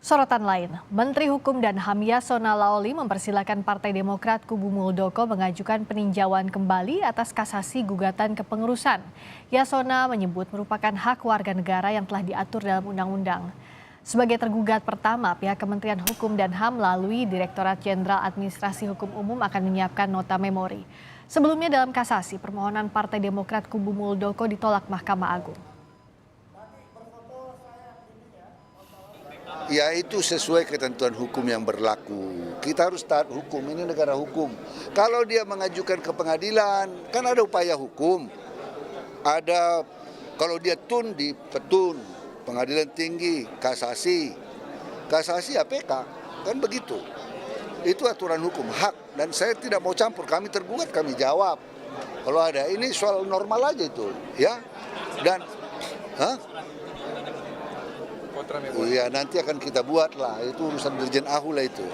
Sorotan lain, Menteri Hukum dan HAM Yasona Lawli mempersilahkan Partai Demokrat Kubu Muldoko mengajukan peninjauan kembali atas kasasi gugatan kepengurusan. Yasona menyebut merupakan hak warga negara yang telah diatur dalam undang-undang. Sebagai tergugat pertama, pihak Kementerian Hukum dan HAM melalui Direktorat Jenderal Administrasi Hukum Umum akan menyiapkan nota memori. Sebelumnya dalam kasasi, permohonan Partai Demokrat Kubu Muldoko ditolak Mahkamah Agung. Ya, itu sesuai ketentuan hukum yang berlaku. Kita harus taat hukum, ini negara hukum. Kalau dia mengajukan ke pengadilan, kan ada upaya hukum. Ada, kalau dia tun di petun, pengadilan tinggi, kasasi APK, kan begitu. Itu aturan hukum, hak. Dan saya tidak mau campur, kami tergugat, kami jawab. Kalau ada, ini soal normal aja itu, ya. Dan, iya nanti akan kita buat lah, itu urusan Dirjen Ahu lah itu.